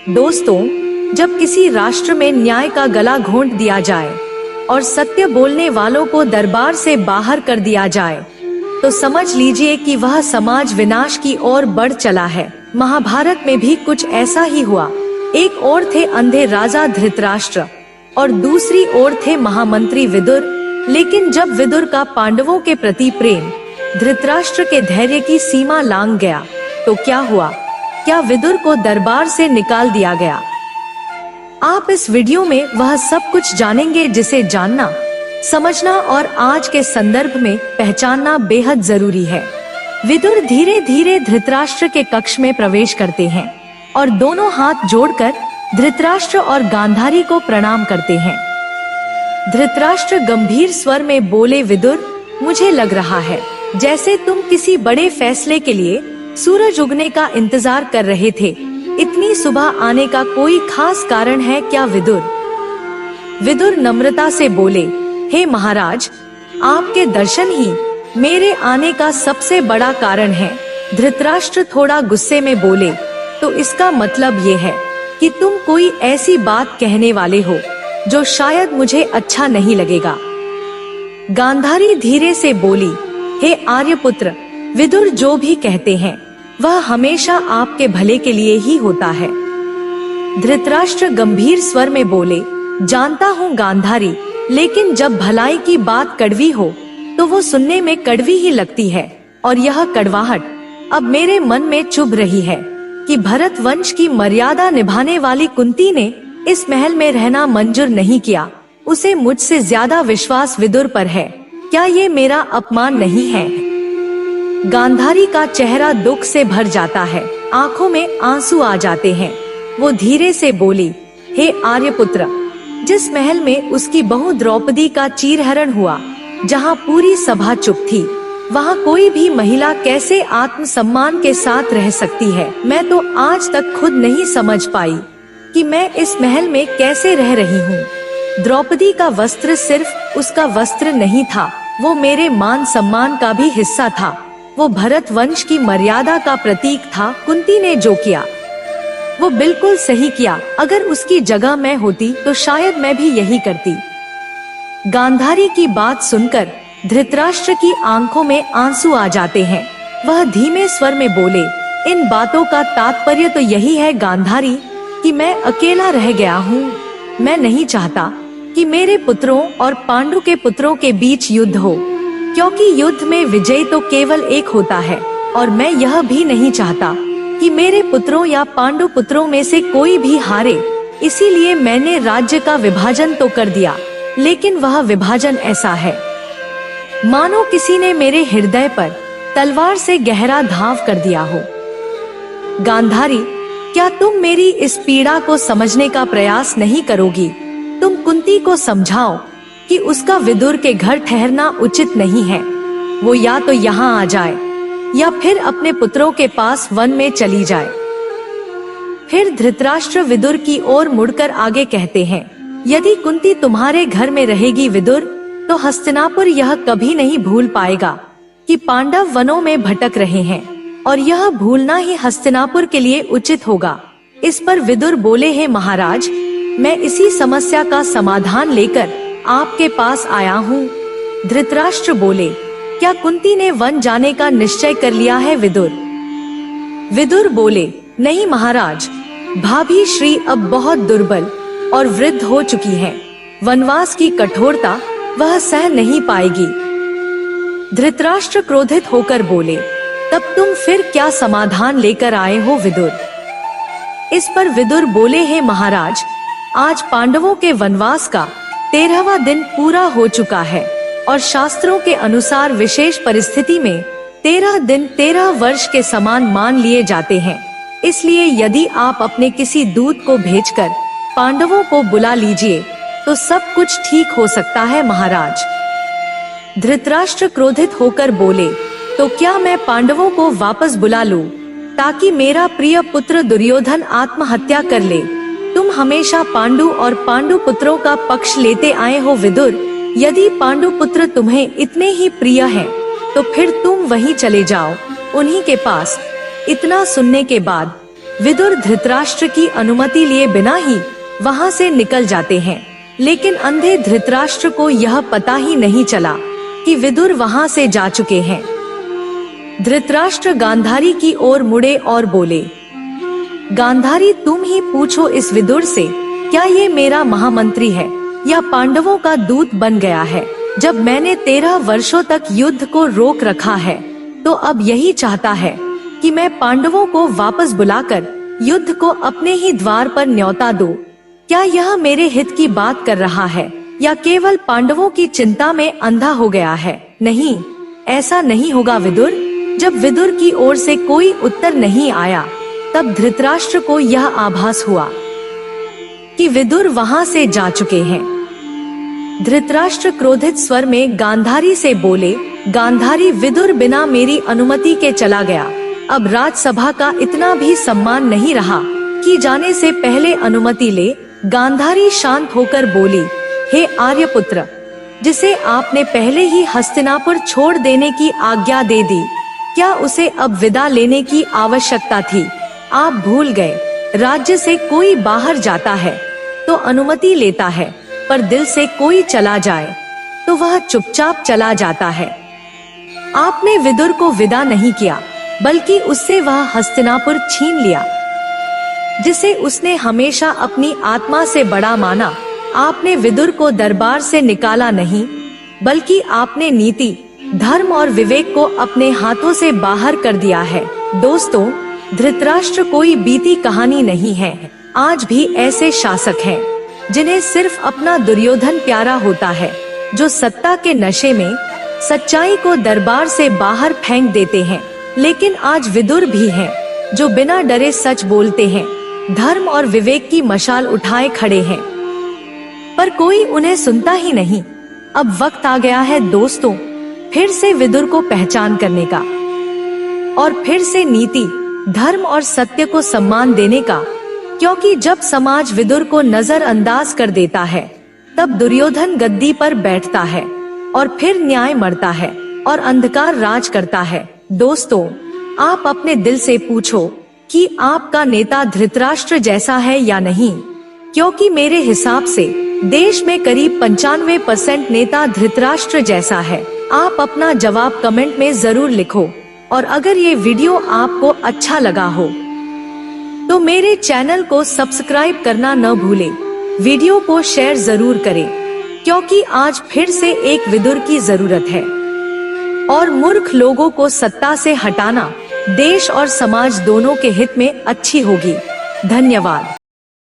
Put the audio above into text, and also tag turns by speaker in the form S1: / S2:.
S1: दोस्तों, जब किसी राष्ट्र में न्याय का गला घोंट दिया जाए और सत्य बोलने वालों को दरबार से बाहर कर दिया जाए, तो समझ लीजिए कि वह समाज विनाश की ओर बढ़ चला है। महाभारत में भी कुछ ऐसा ही हुआ। एक ओर थे अंधे राजा धृतराष्ट्र और दूसरी ओर थे महामंत्री विदुर। लेकिन जब विदुर का पांडवों के प्रति प्रेम धृतराष्ट्र के धैर्य की सीमा लांघ गया, तो क्या हुआ? क्या विदुर को दरबार से निकाल दिया गया? आप इस वीडियो में वह सब कुछ जानेंगे जिसे जानना, समझना और आज के संदर्भ में पहचानना बेहद जरूरी है। विदुर धीरे धीरे धृतराष्ट्र के कक्ष में प्रवेश करते हैं और दोनों हाथ जोड़कर धृतराष्ट्र और गांधारी को प्रणाम करते हैं। धृतराष्ट्र गंभीर स्वर में बोले, विदुर, मुझे लग रहा है जैसे तुम किसी बड़े फैसले के लिए सूरज उगने का इंतजार कर रहे थे। इतनी सुबह आने का कोई खास कारण है क्या विदुर? विदुर नम्रता से बोले, हे महाराज, आपके दर्शन ही मेरे आने का सबसे बड़ा कारण है। धृतराष्ट्र थोड़ा गुस्से में बोले, तो इसका मतलब ये है कि तुम कोई ऐसी बात कहने वाले हो जो शायद मुझे अच्छा नहीं लगेगा। गांधारी धीरे से बोली, हे आर्यपुत्र, विदुर जो भी कहते हैं वह हमेशा आपके भले के लिए ही होता है। धृतराष्ट्र गंभीर स्वर में बोले, जानता हूँ गांधारी, लेकिन जब भलाई की बात कड़वी हो तो वो सुनने में कड़वी ही लगती है। और यह कड़वाहट अब मेरे मन में चुभ रही है कि भरत वंश की मर्यादा निभाने वाली कुंती ने इस महल में रहना मंजूर नहीं किया। उसे मुझसे ज्यादा विश्वास विदुर पर है। क्या ये मेरा अपमान नहीं है? गांधारी का चेहरा दुख से भर जाता है, आंखों में आंसू आ जाते हैं। वो धीरे से बोली, हे आर्यपुत्र, जिस महल में उसकी बहू द्रौपदी का चीरहरण हुआ, जहाँ पूरी सभा चुप थी, वहाँ कोई भी महिला कैसे आत्मसम्मान के साथ रह सकती है? मैं तो आज तक खुद नहीं समझ पाई कि मैं इस महल में कैसे रह रही हूँ। द्रौपदी का वस्त्र सिर्फ उसका वस्त्र नहीं था, वो मेरे मान सम्मान का भी हिस्सा था। वो भरत वंश की मर्यादा का प्रतीक था। कुंती ने जो किया वो बिल्कुल सही किया। अगर उसकी जगह मैं होती तो शायद मैं भी यही करती। गांधारी की बात सुनकर धृतराष्ट्र की आंखों में आंसू आ जाते हैं। वह धीमे स्वर में बोले, इन बातों का तात्पर्य तो यही है गांधारी कि मैं अकेला रह गया हूँ। मैं नहीं चाहता कि मेरे पुत्रों और पांडु के पुत्रों के बीच युद्ध हो, क्योंकि युद्ध में विजय तो केवल एक होता है। और मैं यह भी नहीं चाहता कि मेरे पुत्रों या पांडु पुत्रों में से कोई भी हारे। इसीलिए मैंने राज्य का विभाजन तो कर दिया, लेकिन वह विभाजन ऐसा है मानो किसी ने मेरे हृदय पर तलवार से गहरा घाव कर दिया हो। गांधारी, क्या तुम मेरी इस पीड़ा को समझने का प्रयास नहीं करोगी? तुम कुंती को समझाओ कि उसका विदुर के घर ठहरना उचित नहीं है। वो या तो यहाँ आ जाए या फिर अपने पुत्रों के पास वन में चली जाए। फिर धृतराष्ट्र विदुर की ओर मुड़कर आगे कहते हैं, यदि कुंती तुम्हारे घर में रहेगी विदुर, तो हस्तिनापुर यह कभी नहीं भूल पाएगा कि पांडव वनों में भटक रहे हैं, और यह भूलना ही हस्तिनापुर के लिए उचित होगा। इस पर विदुर बोले, हे महाराज, मैं इसी समस्या का समाधान लेकर आपके पास आया हूँ। धृतराष्ट्र बोले, क्या कुंती ने वन जाने का निश्चय कर लिया है विदुर? विदुर बोले, नहीं महाराज, भाभी श्री अब बहुत दुर्बल और वृद्ध हो चुकी हैं। वनवास की कठोरता वह सह नहीं पाएगी। धृतराष्ट्र क्रोधित होकर बोले, तब तुम फिर क्या समाधान लेकर आए हो विदुर? इस पर विदुर बोले, हे महाराज, आज पांडवों के वनवास का 13वां दिन पूरा हो चुका है और शास्त्रों के अनुसार विशेष परिस्थिति में 13 दिन 13 वर्ष के समान मान लिए जाते हैं। इसलिए यदि आप अपने किसी दूत को भेजकर पांडवों को बुला लीजिए तो सब कुछ ठीक हो सकता है महाराज। धृतराष्ट्र क्रोधित होकर बोले, तो क्या मैं पांडवों को वापस बुला लूं ताकि मेरा प्रिय पुत्र दुर्योधन आत्महत्या कर ले? तुम हमेशा पांडु और पांडु पुत्रों का पक्ष लेते आए हो विदुर। यदि पांडु पुत्र तुम्हें इतने ही प्रिय हैं, तो फिर तुम वहीं चले जाओ उन्हीं के पास। इतना सुनने के बाद विदुर धृतराष्ट्र की अनुमति लिए बिना ही वहां से निकल जाते हैं, लेकिन अंधे धृतराष्ट्र को यह पता ही नहीं चला कि विदुर वहां से जा चुके हैं। धृतराष्ट्र गांधारी की ओर मुड़े और बोले, गांधारी, तुम ही पूछो इस विदुर से, क्या ये मेरा महामंत्री है या पांडवों का दूत बन गया है? जब मैंने 13 वर्षों तक युद्ध को रोक रखा है, तो अब यही चाहता है कि मैं पांडवों को वापस बुलाकर युद्ध को अपने ही द्वार पर न्योता दूं। क्या यह मेरे हित की बात कर रहा है या केवल पांडवों की चिंता में अंधा हो गया है? नहीं, ऐसा नहीं होगा विदुर। जब विदुर की ओर से कोई उत्तर नहीं आया, तब धृतराष्ट्र को यह आभास हुआ कि विदुर वहां से जा चुके हैं। धृतराष्ट्र क्रोधित स्वर में गांधारी से बोले, गांधारी, विदुर बिना मेरी अनुमति के चला गया। अब राजसभा का इतना भी सम्मान नहीं रहा कि जाने से पहले अनुमति ले। गांधारी शांत होकर बोली, हे आर्यपुत्र, जिसे आपने पहले ही हस्तिनापुर छोड़ देने की आज्ञा दे दी, क्या उसे अब विदा लेने की आवश्यकता थी? आप भूल गए, राज्य से कोई बाहर जाता है तो अनुमति लेता है, पर दिल से कोई चला जाए तो वह चुपचाप चला जाता है। आपने विदुर को विदा नहीं किया, बल्कि उससे वह हस्तिनापुर छीन लिया, जिसे उसने हमेशा अपनी आत्मा से बड़ा माना। आपने विदुर को दरबार से निकाला नहीं, बल्कि आपने नीति, धर्म और विवेक को अपने हाथों से बाहर कर दिया है। दोस्तों, धृतराष्ट्र कोई बीती कहानी नहीं है। आज भी ऐसे शासक हैं जिन्हें सिर्फ अपना दुर्योधन प्यारा होता है, जो सत्ता के नशे में सच्चाई को दरबार से बाहर फेंक देते हैं। लेकिन आज विदुर भी हैं, जो बिना डरे सच बोलते हैं, धर्म और विवेक की मशाल उठाए खड़े हैं, पर कोई उन्हें सुनता ही नहीं। अब वक्त आ गया है दोस्तों, फिर से विदुर को पहचान करने का और फिर से नीति, धर्म और सत्य को सम्मान देने का, क्योंकि जब समाज विदुर को नजरअंदाज कर देता है, तब दुर्योधन गद्दी पर बैठता है और फिर न्याय मरता है और अंधकार राज करता है। दोस्तों, आप अपने दिल से पूछो कि आपका नेता धृतराष्ट्र जैसा है या नहीं, क्योंकि मेरे हिसाब से देश में करीब 95% नेता धृतराष्ट्र जैसा है। आप अपना जवाब कमेंट में जरूर लिखो, और अगर ये वीडियो आपको अच्छा लगा हो तो मेरे चैनल को सब्सक्राइब करना न भूलें। वीडियो को शेयर जरूर करें, क्योंकि आज फिर से एक विदुर की जरूरत है और मूर्ख लोगों को सत्ता से हटाना देश और समाज दोनों के हित में अच्छी होगी। धन्यवाद।